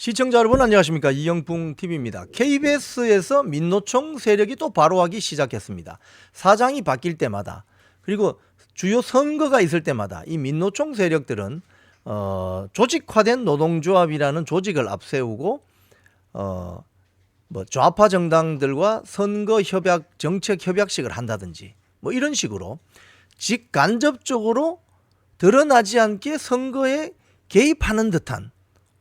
시청자 여러분 안녕하십니까. 이영풍 TV입니다. KBS에서 민노총 세력이 또 발호하기 시작했습니다. 사장이 바뀔 때마다 그리고 주요 선거가 있을 때마다 이 민노총 세력들은 조직화된 노동조합이라는 조직을 앞세우고 좌파 정당들과 선거 협약 정책 협약식을 한다든지 이런 식으로 직간접적으로 드러나지 않게 선거에 개입하는 듯한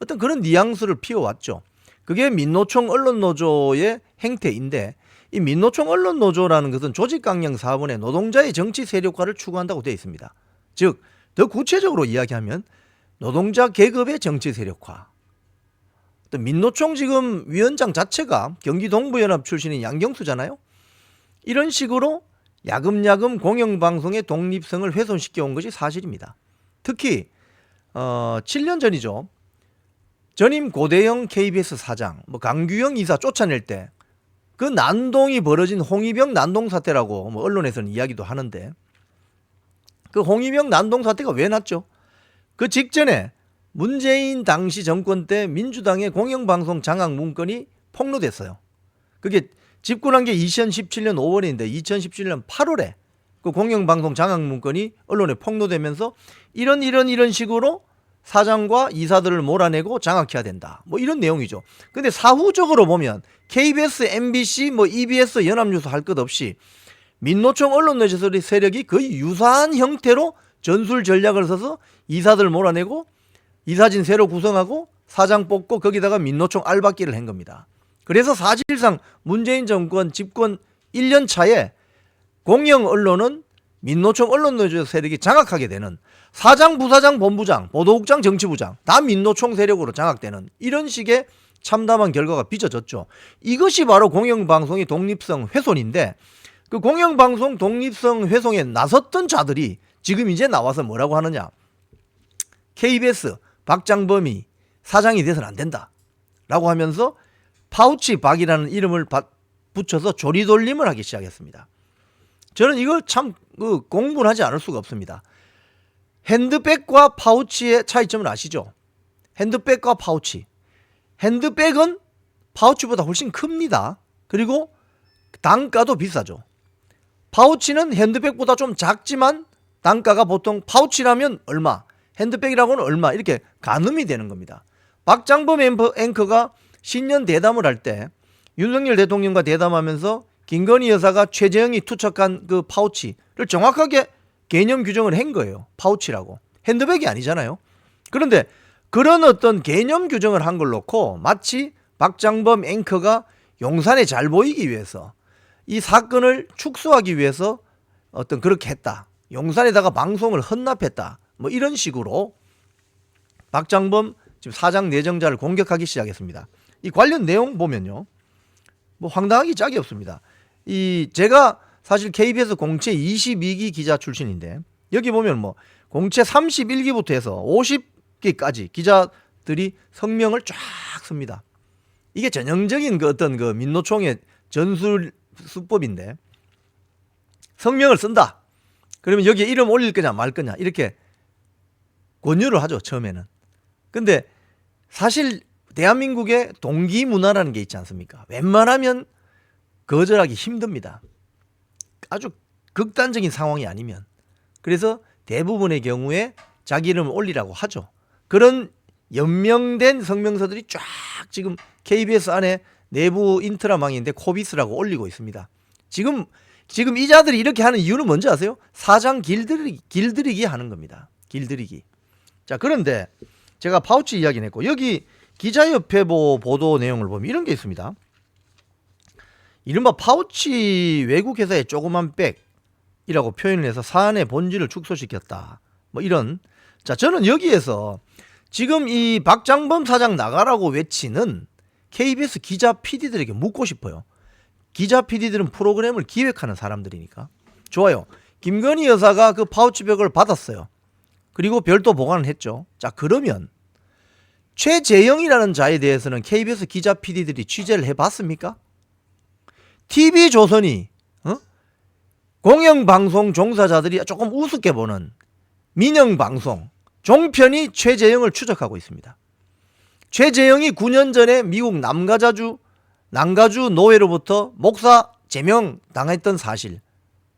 어떤 그런 뉘앙스를 피워왔죠. 그게 민노총 언론노조의 행태인데, 이 민노총 언론노조라는 것은 조직강령 4번에 노동자의 정치 세력화를 추구한다고 되어 있습니다. 즉, 더 구체적으로 이야기하면 노동자 계급의 정치 세력화. 또 민노총 지금 위원장 자체가 경기동부연합 출신인 양경수잖아요. 이런 식으로 야금야금 공영방송의 독립성을 훼손시켜 온 것이 사실입니다. 특히 7년 전이죠. 전임 고대영 KBS 사장, 강규영 이사 쫓아낼 때 그 난동이 벌어진 홍위병 난동 사태라고 언론에서는 이야기도 하는데, 그 홍위병 난동 사태가 왜 났죠? 그 직전에 문재인 당시 정권 때 민주당의 공영방송 장악 문건이 폭로됐어요. 그게 집권한 게 2017년 5월인데 2017년 8월에 그 공영방송 장악 문건이 언론에 폭로되면서 이런 식으로 사장과 이사들을 몰아내고 장악해야 된다. 이런 내용이죠. 근데 사후적으로 보면 KBS, MBC, EBS 연합뉴스 할 것 없이 민노총 언론노조 세력이 거의 유사한 형태로 전술 전략을 써서 이사들 몰아내고 이사진 새로 구성하고 사장 뽑고 거기다가 민노총 알박기를 한 겁니다. 그래서 사실상 문재인 정권 집권 1년 차에 공영 언론은 민노총 언론노조 세력이 장악하게 되는, 사장, 부사장, 본부장, 보도국장, 정치부장 다 민노총 세력으로 장악되는 이런 식의 참담한 결과가 빚어졌죠. 이것이 바로 공영방송의 독립성 훼손인데, 그 공영방송 독립성 훼손에 나섰던 자들이 지금 이제 나와서 뭐라고 하느냐. KBS 박장범이 사장이 돼서는 안 된다 라고 하면서 파우치 박이라는 이름을 붙여서 조리돌림을 하기 시작했습니다. 저는 이걸 참 공분하지 않을 수가 없습니다. 핸드백과 파우치의 차이점을 아시죠? 핸드백과 파우치. 핸드백은 파우치보다 훨씬 큽니다. 그리고 단가도 비싸죠. 파우치는 핸드백보다 좀 작지만 단가가 보통 파우치라면 얼마, 핸드백이라고는 얼마, 이렇게 가늠이 되는 겁니다. 박장범 앵커가 신년 대담을 할 때 윤석열 대통령과 대담하면서 김건희 여사가 최재형이 투척한 그 파우치를 정확하게 개념 규정을 한 거예요. 파우치라고. 핸드백이 아니잖아요. 그런데 그런 어떤 개념 규정을 한 걸 놓고 마치 박장범 앵커가 용산에 잘 보이기 위해서, 이 사건을 축소하기 위해서 어떤 그렇게 했다. 용산에다가 방송을 헌납했다. 이런 식으로 박장범 지금 사장 내정자를 공격하기 시작했습니다. 이 관련 내용 보면요. 황당하기 짝이 없습니다. 제가 사실 KBS 공채 22기 기자 출신인데, 여기 보면 공채 31기부터 해서 50기까지 기자들이 성명을 쫙 씁니다. 이게 전형적인 어떤 민노총의 전술 수법인데, 성명을 쓴다. 그러면 여기에 이름 올릴 거냐 말 거냐 이렇게 권유를 하죠, 처음에는. 근데 사실 대한민국의 동기 문화라는 게 있지 않습니까? 웬만하면 거절하기 힘듭니다. 아주 극단적인 상황이 아니면. 그래서 대부분의 경우에 자기 이름을 올리라고 하죠. 그런 연명된 성명서들이 쫙 지금 KBS 안에 내부 인트라망인데 코비스라고 올리고 있습니다. 지금 이 자들이 이렇게 하는 이유는 뭔지 아세요? 사장 길들이기 하는 겁니다. 길들이기. 자, 그런데 제가 파우치 이야기는 했고, 여기 기자협회 보도 내용을 보면 이런 게 있습니다. 이른바 파우치 외국 회사의 조그만 백이라고 표현을 해서 사안의 본질을 축소시켰다. 이런. 자, 저는 여기에서 지금 이 박장범 사장 나가라고 외치는 KBS 기자 PD들에게 묻고 싶어요. 기자 PD들은 프로그램을 기획하는 사람들이니까. 좋아요. 김건희 여사가 그 파우치백을 받았어요. 그리고 별도 보관을 했죠. 자, 그러면 최재형이라는 자에 대해서는 KBS 기자 PD들이 취재를 해봤습니까? TV조선이 공영방송 종사자들이 조금 우습게 보는 민영방송 종편이 최재형을 추적하고 있습니다. 최재형이 9년 전에 미국 남가주 노예로부터 목사 제명 당했던 사실,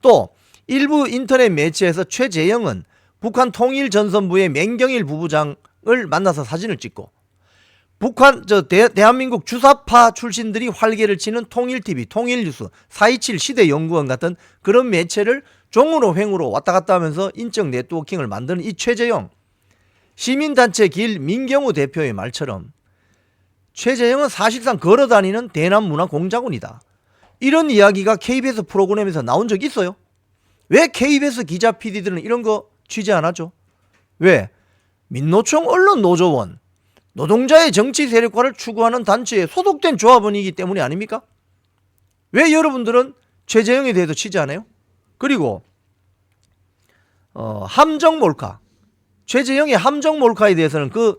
또 일부 인터넷 매체에서 최재형은 북한 통일전선부의 맹경일 부부장을 만나서 사진을 찍고 대한민국 주사파 출신들이 활개를 치는 통일TV, 통일뉴스, 427 시대연구원 같은 그런 매체를 종으로 횡으로 왔다 갔다 하면서 인적 네트워킹을 만드는 이 최재형, 시민단체 길 민경우 대표의 말처럼 최재형은 사실상 걸어다니는 대남문화공작원이다. 이런 이야기가 KBS 프로그램에서 나온 적 있어요? 왜 KBS 기자 PD들은 이런 거 취재 안 하죠? 왜? 민노총 언론노조원, 노동자의 정치 세력화를 추구하는 단체에 소속된 조합원이기 때문이 아닙니까? 왜 여러분들은 최재형에 대해서 취재 안 해요? 그리고 함정 몰카, 최재형의 함정 몰카에 대해서는 그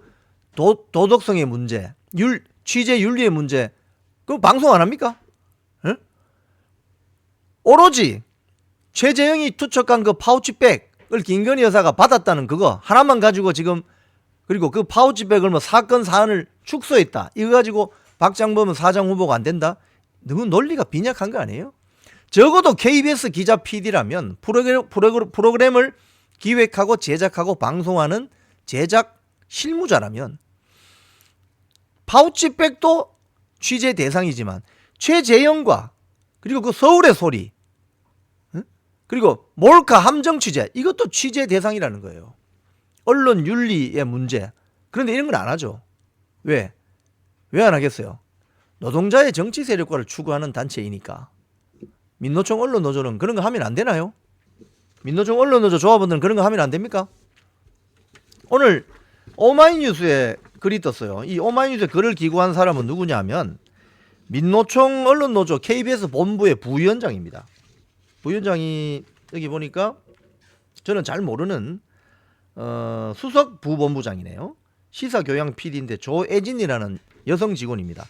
도덕성의 문제, 취재 윤리의 문제, 그 방송 안 합니까? 응? 오로지 최재형이 투척한 그 파우치백을 김건희 여사가 받았다는 그거 하나만 가지고 지금, 그리고 그 파우치백을 뭐 사건 사안을 축소했다, 이거 가지고 박장범은 사장 후보가 안 된다? 너무 논리가 빈약한 거 아니에요? 적어도 KBS 기자 PD라면 프로그램을 기획하고 제작하고 방송하는 제작 실무자라면 파우치백도 취재 대상이지만 최재형과 그리고 그 서울의 소리, 그리고 몰카 함정 취재, 이것도 취재 대상이라는 거예요. 언론 윤리의 문제. 그런데 이런 건 안 하죠. 왜? 왜 안 하겠어요? 노동자의 정치 세력화를 추구하는 단체이니까. 민노총 언론노조는 그런 거 하면 안 되나요? 민노총 언론노조 조합원들은 그런 거 하면 안 됩니까? 오늘 오마이뉴스에 글이 떴어요. 이 오마이뉴스에 글을 기고한 사람은 누구냐 하면 민노총 언론노조 KBS 본부의 부위원장입니다. 부위원장이 여기 보니까 저는 잘 모르는 수석 부본부장이네요. 시사교양 PD인데 조애진이라는 여성 직원입니다.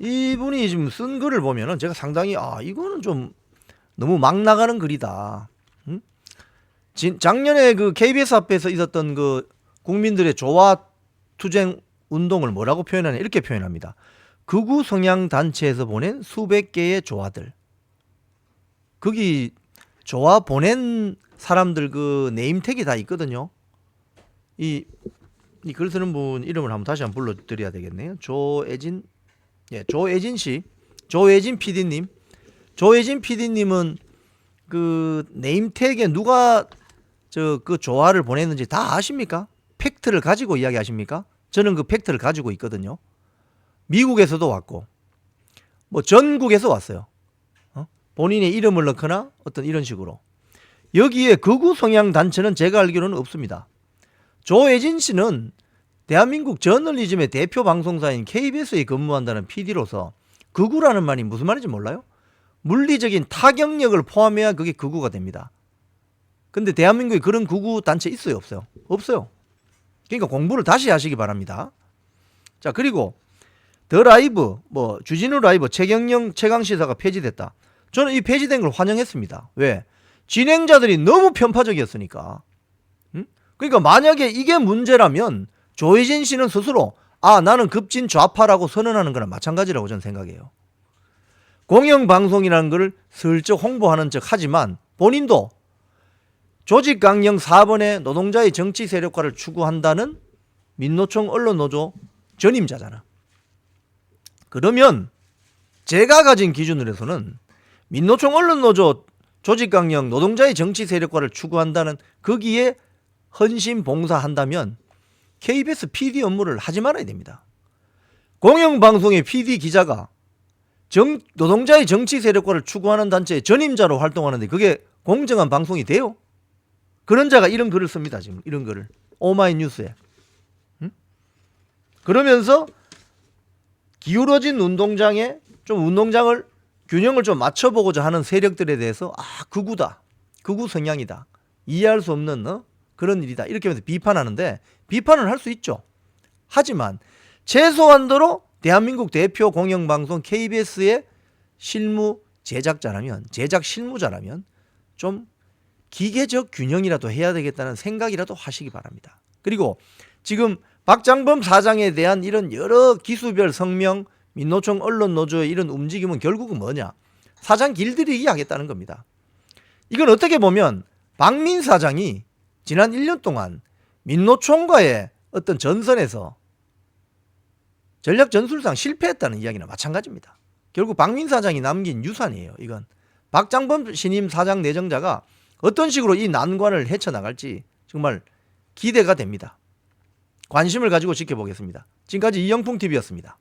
이분이 지금 쓴 글을 보면은 제가 상당히 이거는 좀 너무 막 나가는 글이다. 작년에 그 KBS 앞에서 있었던 그 국민들의 조화 투쟁 운동을 뭐라고 표현하냐, 이렇게 표현합니다. 극우 성향 단체에서 보낸 수백 개의 조화들. 거기 조화 보낸 사람들 그 네임택이 다 있거든요. 이 글 쓰는 분 이름을 한번 다시 한번 불러드려야 되겠네요. 조애진 씨, 조애진 PD님. 조애진 PD님은 그 네임택에 누가 그 조화를 보냈는지 다 아십니까? 팩트를 가지고 이야기하십니까? 저는 그 팩트를 가지고 있거든요. 미국에서도 왔고, 뭐 전국에서 왔어요. 본인의 이름을 넣거나 어떤 이런 식으로. 여기에 극우 성향 단체는 제가 알기로는 없습니다. 조애진 씨는 대한민국 저널리즘의 대표 방송사인 KBS에 근무한다는 PD로서 극우라는 말이 무슨 말인지 몰라요? 물리적인 타격력을 포함해야 그게 극우가 됩니다. 근데 대한민국에 그런 극우 단체 있어요, 없어요? 없어요. 그러니까 공부를 다시 하시기 바랍니다. 자, 그리고 더 라이브, 주진우 라이브 최경영 최강시사가 폐지됐다. 저는 이 폐지된 걸 환영했습니다. 왜? 진행자들이 너무 편파적이었으니까. 그러니까 만약에 이게 문제라면 조혜진 씨는 스스로 나는 급진 좌파라고 선언하는 거랑 마찬가지라고 저는 생각해요. 공영방송이라는 걸 슬쩍 홍보하는 척 하지만 본인도 조직강령 4번의 노동자의 정치 세력화를 추구한다는 민노총 언론노조 전임자잖아. 그러면 제가 가진 기준으로 해서는 민노총 언론노조 조직강령 노동자의 정치 세력화를 추구한다는 거기에 헌신 봉사한다면 KBS PD 업무를 하지 말아야 됩니다. 공영방송의 PD 기자가 노동자의 정치 세력화를 추구하는 단체의 전임자로 활동하는데 그게 공정한 방송이 돼요? 그런 자가 이런 글을 씁니다. 지금 이런 글을 오마이뉴스에. 그러면서 기울어진 운동장에 좀 운동장을 균형을 좀 맞춰보고자 하는 세력들에 대해서 극우다, 극우 성향이다, 이해할 수 없는 그런 일이다, 이렇게 하면서 비판하는데, 비판을 할 수 있죠. 하지만 최소한도로 대한민국 대표 공영방송 KBS의 실무 제작자라면, 제작 실무자라면 좀 기계적 균형이라도 해야 되겠다는 생각이라도 하시기 바랍니다. 그리고 지금 박장범 사장에 대한 이런 여러 기수별 성명, 민노총 언론노조의 이런 움직임은 결국은 뭐냐? 사장 길들이기 하겠다는 겁니다. 이건 어떻게 보면 박민 사장이 지난 1년 동안 민노총과의 어떤 전선에서 전략 전술상 실패했다는 이야기나 마찬가지입니다. 결국 박민 사장이 남긴 유산이에요. 이건 박장범 신임 사장 내정자가 어떤 식으로 이 난관을 헤쳐나갈지 정말 기대가 됩니다. 관심을 가지고 지켜보겠습니다. 지금까지 이영풍TV였습니다.